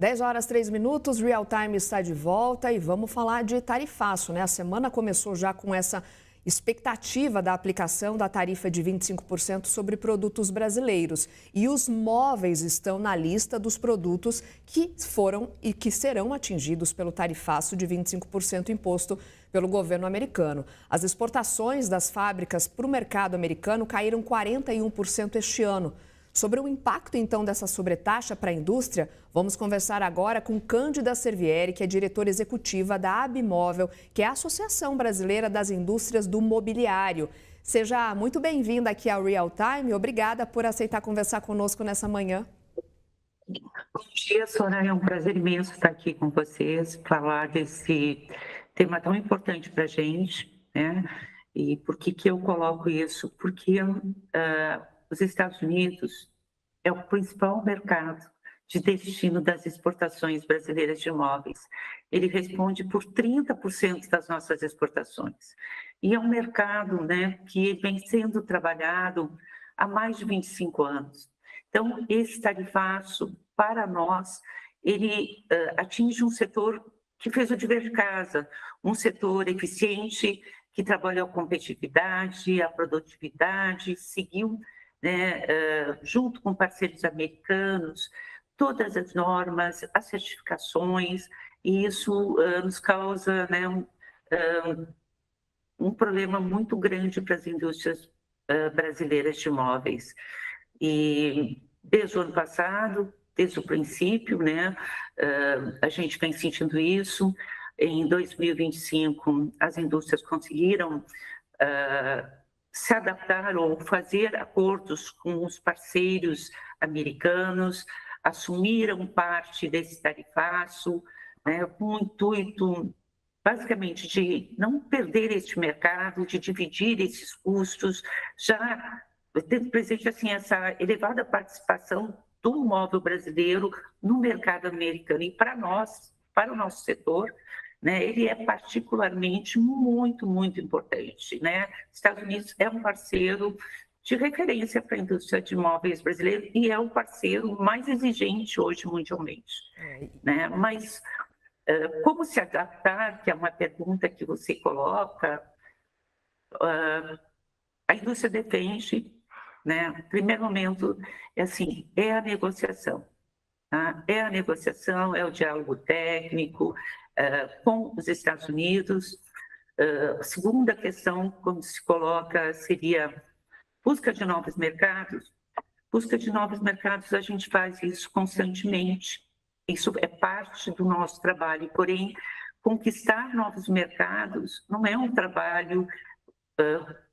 10h03, Real Time está de volta e vamos falar de tarifaço, né? A semana começou já com essa expectativa da aplicação da tarifa de 25% sobre produtos brasileiros. E os móveis estão na lista dos produtos que foram e que serão atingidos pelo tarifaço de 25% imposto pelo governo americano. As exportações das fábricas para o mercado americano caíram 41% este ano. Sobre o impacto, então, dessa sobretaxa para a indústria, vamos conversar agora com Cândida Servieri, que é diretora executiva da Abimóvel, que é a Associação Brasileira das Indústrias do Mobiliário. Seja muito bem-vinda aqui ao Real Time. Obrigada por aceitar conversar conosco nessa manhã. Bom dia, Soraya. É um prazer imenso estar aqui com vocês, falar desse tema tão importante para a gente, né? E por que eu coloco isso? Porque os Estados Unidos é o principal mercado de destino das exportações brasileiras de imóveis. Ele responde por 30% das nossas exportações. E é um mercado, né, que vem sendo trabalhado há mais de 25 anos. Então, esse tarifaço, para nós, ele atinge um setor que fez o dever de casa, um setor eficiente, que trabalhou a competitividade, a produtividade, seguiu, né, junto com parceiros americanos, todas as normas, as certificações, e isso nos causa, né, um problema muito grande para as indústrias brasileiras de imóveis. E desde o ano passado, desde o princípio, né, a gente vem sentindo isso. Em 2025, as indústrias conseguiram se adaptar ou fazer acordos com os parceiros americanos, assumiram parte desse tarifaço, né, com o intuito, basicamente, de não perder este mercado, de dividir esses custos, já tendo presente assim, essa elevada participação do imóvel brasileiro no mercado americano. E para nós, para o nosso setor, né, ele é particularmente muito, muito importante, né? Estados Unidos é um parceiro de referência para a indústria de imóveis brasileira e é o parceiro mais exigente hoje mundialmente, né? Mas como se adaptar, que é uma pergunta que você coloca, a indústria depende, né? No primeiro momento, é assim, é a negociação. É a negociação, é o diálogo técnico com os Estados Unidos. A segunda questão, como se coloca, seria busca de novos mercados. Busca de novos mercados, a gente faz isso constantemente. Isso é parte do nosso trabalho. Porém, conquistar novos mercados não é um trabalho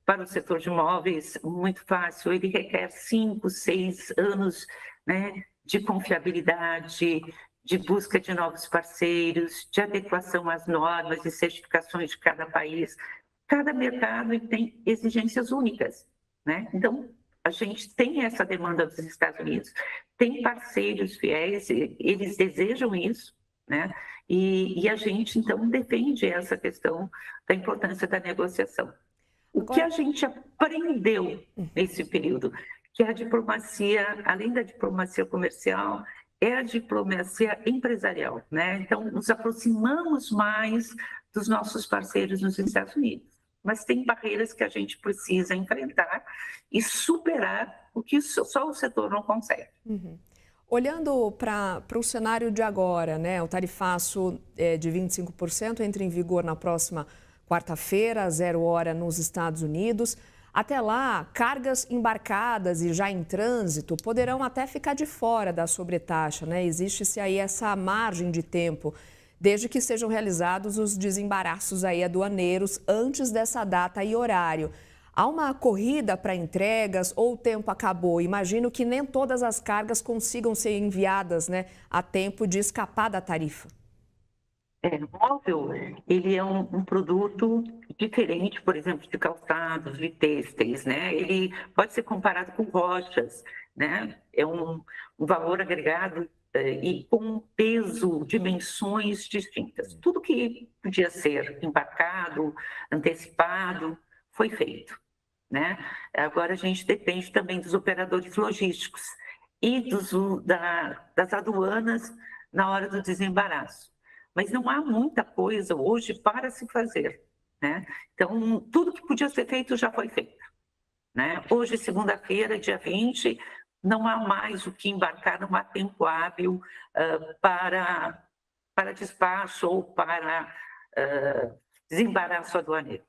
para o setor de imóveis muito fácil. Ele requer 5, 6 anos, né, de confiabilidade, de busca de novos parceiros, de adequação às normas e certificações de cada país. Cada mercado tem exigências únicas, né? Então, a gente tem essa demanda dos Estados Unidos, tem parceiros fiéis, eles desejam isso, né? E a gente, então, defende essa questão da importância da negociação. O que a gente aprendeu nesse período, que a diplomacia, além da diplomacia comercial, é a diplomacia empresarial, né? Então, nos aproximamos mais dos nossos parceiros nos Estados Unidos, mas tem barreiras que a gente precisa enfrentar e superar, o que só o setor não consegue. Olhando para o cenário de agora, né? O tarifaço de 25% entra em vigor na próxima quarta-feira, às 0h, nos Estados Unidos. Até lá, cargas embarcadas e já em trânsito poderão até ficar de fora da sobretaxa, né? Existe-se aí essa margem de tempo, desde que sejam realizados os desembaraços aí aduaneiros antes dessa data e horário. Há uma corrida para entregas ou o tempo acabou? Imagino que nem todas as cargas consigam ser enviadas, né, a tempo de escapar da tarifa. O móvel, ele é um produto diferente, por exemplo, de calçados, de têxteis, né? Ele pode ser comparado com rochas, né? É um valor agregado e com um peso, dimensões distintas. Tudo que podia ser embarcado, antecipado, foi feito, né? Agora a gente depende também dos operadores logísticos e das aduanas na hora do desembaraço. Mas não há muita coisa hoje para se fazer, né? Então, tudo que podia ser feito já foi feito, né? Hoje, segunda-feira, dia 20, não há mais o que embarcar, não há tempo hábil para despacho ou para desembaraço aduaneiro.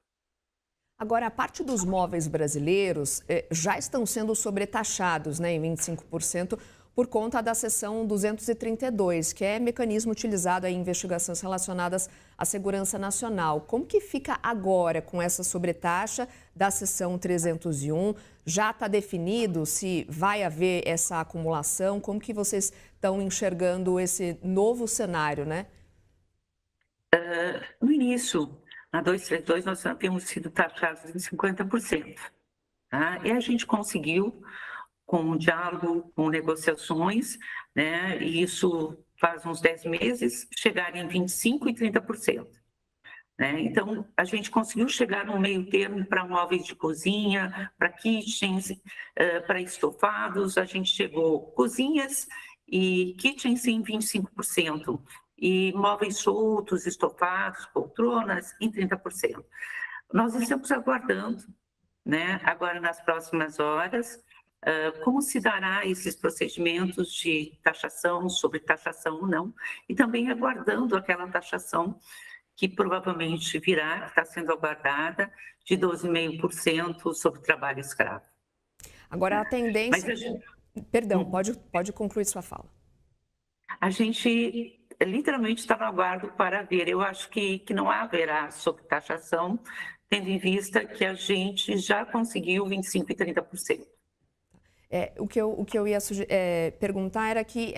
Agora, a parte dos móveis brasileiros já estão sendo sobretaxados, né, em 25% por conta da seção 232, que é mecanismo utilizado em investigações relacionadas à segurança nacional. Como que fica agora com essa sobretaxa da seção 301? Já está definido se vai haver essa acumulação? Como que vocês estão enxergando esse novo cenário, né? No início, na 232, nós havíamos sido taxados em 50%. Tá? E a gente conseguiu, com diálogo, com negociações, né, e isso faz uns 10 meses, chegar em 25% e 30%. Né? Então, a gente conseguiu chegar no meio termo para móveis de cozinha, para kitchens, para estofados, a gente chegou cozinhas e kitchens em 25%, e móveis soltos, estofados, poltronas em 30%. Nós estamos aguardando, né, agora nas próximas horas, como se dará esses procedimentos de taxação, sobre taxação ou não, e também aguardando aquela taxação que provavelmente virá, que está sendo aguardada, de 12,5% sobre trabalho escravo. Agora, a tendência... Mas a gente... Perdão, pode concluir sua fala. A gente literalmente está no aguardo para ver. Eu acho que não haverá sobretaxação, tendo em vista que a gente já conseguiu 25% e 30%. O que eu ia perguntar era que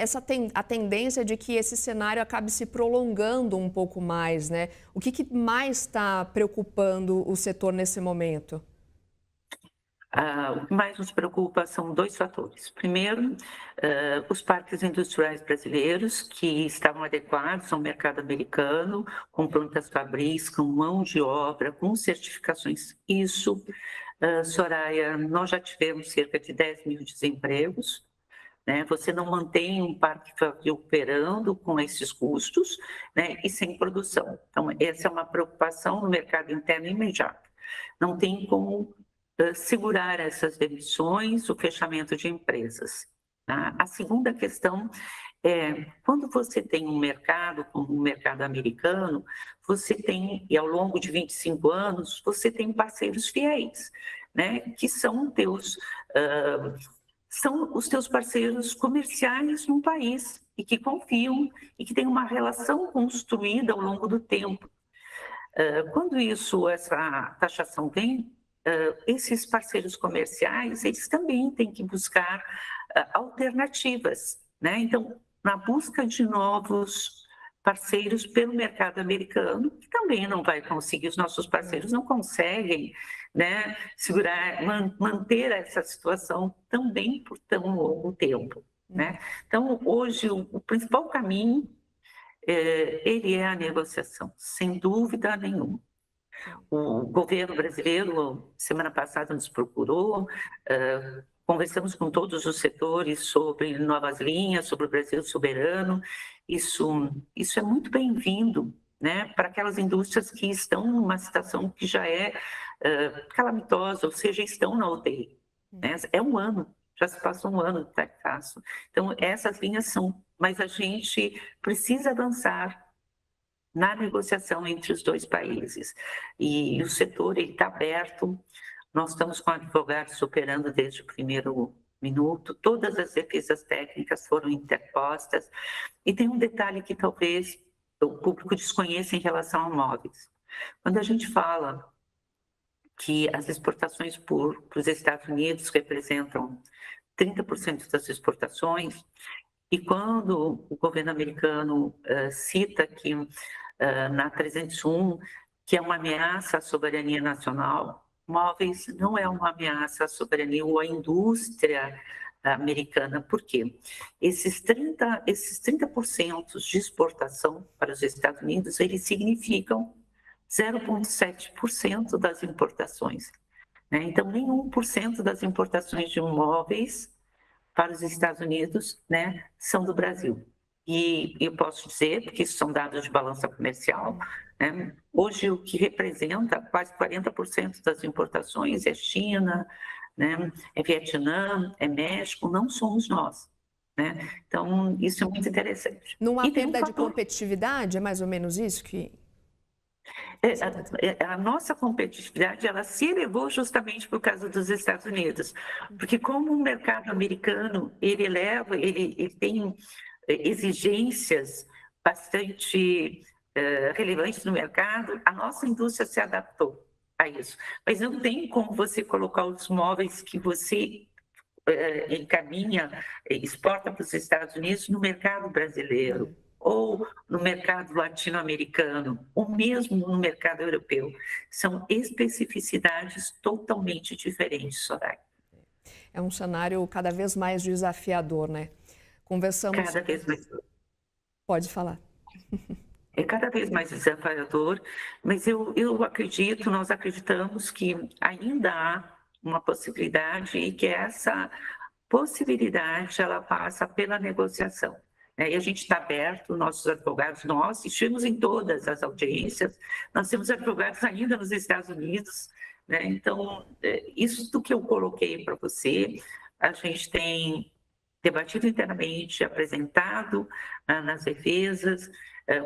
a tendência de que esse cenário acabe se prolongando um pouco mais, né? O que mais está preocupando o setor nesse momento? O que mais nos preocupa são dois fatores. Primeiro, os parques industriais brasileiros, que estavam adequados ao mercado americano, com plantas fabris, com mão de obra, com certificações. Isso, Soraya, nós já tivemos cerca de 10 mil desempregos, né? Você não mantém um parque fabril operando com esses custos, né? E sem produção. Então, essa é uma preocupação no mercado interno imediato. Não tem como segurar essas demissões, o fechamento de empresas. Tá? A segunda questão é, quando você tem um mercado como o mercado americano, você tem, e ao longo de 25 anos, você tem parceiros fiéis, né, que são são os teus parceiros comerciais no país e que confiam e que têm uma relação construída ao longo do tempo. Quando essa taxação vem, esses parceiros comerciais, eles também têm que buscar alternativas, né? Então, na busca de novos parceiros pelo mercado americano, que também não vai conseguir, os nossos parceiros não conseguem, né, segurar, manter essa situação também por tão longo tempo, né? Então, hoje, o principal caminho, ele é a negociação, sem dúvida nenhuma. O governo brasileiro, semana passada, nos procurou, conversamos com todos os setores sobre novas linhas, sobre o Brasil soberano. Isso é muito bem-vindo, né, para aquelas indústrias que estão numa situação que já é calamitosa, ou seja, estão na UTI. Né? É um ano, já se passou um ano do tarifaço. Então, essas linhas são, mas a gente precisa avançar na negociação entre os dois países. E o setor está aberto, nós estamos com advogados operando desde o primeiro minuto, todas as defesas técnicas foram interpostas, e tem um detalhe que talvez o público desconheça em relação a móveis. Quando a gente fala que as exportações para os Estados Unidos representam 30% das exportações, e quando o governo americano cita que na 301, que é uma ameaça à soberania nacional, móveis não é uma ameaça à soberania ou à indústria americana. Por quê? Esses 30% de exportação para os Estados Unidos, eles significam 0,7% das importações. Né? Então, nem 1% das importações de móveis para os Estados Unidos, né, são do Brasil. E eu posso dizer, porque isso são dados de balança comercial, né? Hoje o que representa quase 40% das importações é China, né? É Vietnã, é México, não somos nós, né? Então, isso é muito interessante. Numa E tem um perda de fator. competitividade, é mais ou menos isso que você está dizendo? A nossa competitividade ela se elevou justamente por causa dos Estados Unidos, porque como o mercado americano ele tem exigências bastante relevantes no mercado, a nossa indústria se adaptou a isso. Mas não tem como você colocar os móveis que você encaminha, exporta para os Estados Unidos no mercado brasileiro ou no mercado latino-americano, ou mesmo no mercado europeu. São especificidades totalmente diferentes, Soraya. É um cenário cada vez mais desafiador, né? Conversamos. Cada vez mais. Pode falar. É cada vez mais desafiador, mas eu acredito, nós acreditamos que ainda há uma possibilidade e que essa possibilidade ela passa pela negociação, né? E a gente está aberto, nossos advogados, nós estivemos em todas as audiências, nós temos advogados ainda nos Estados Unidos, né? Então, isso do que eu coloquei para você, a gente tem debatido internamente, apresentado nas defesas,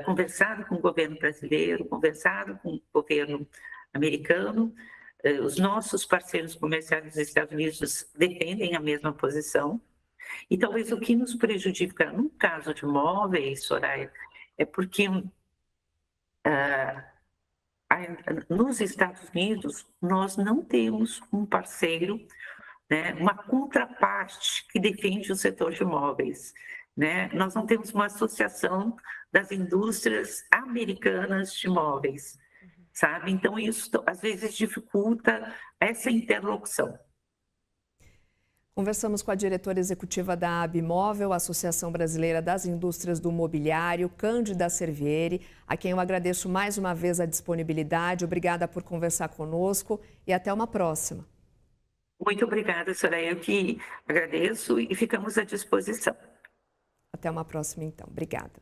conversado com o governo brasileiro, conversado com o governo americano. Os nossos parceiros comerciais dos Estados Unidos defendem a mesma posição. E talvez o que nos prejudica no caso de móveis, Soraya, é porque nos Estados Unidos nós não temos um parceiro, né, uma contraparte que defende o setor de móveis, né? Nós não temos uma associação das indústrias americanas de móveis, sabe? Então isso às vezes dificulta essa interlocução. Conversamos com a diretora executiva da Abimóvel, Associação Brasileira das Indústrias do Mobiliário, Cândida Servieri, a quem eu agradeço mais uma vez a disponibilidade. Obrigada por conversar conosco e até uma próxima. Muito obrigada, Soraya. Eu que agradeço e ficamos à disposição. Até uma próxima, então. Obrigada.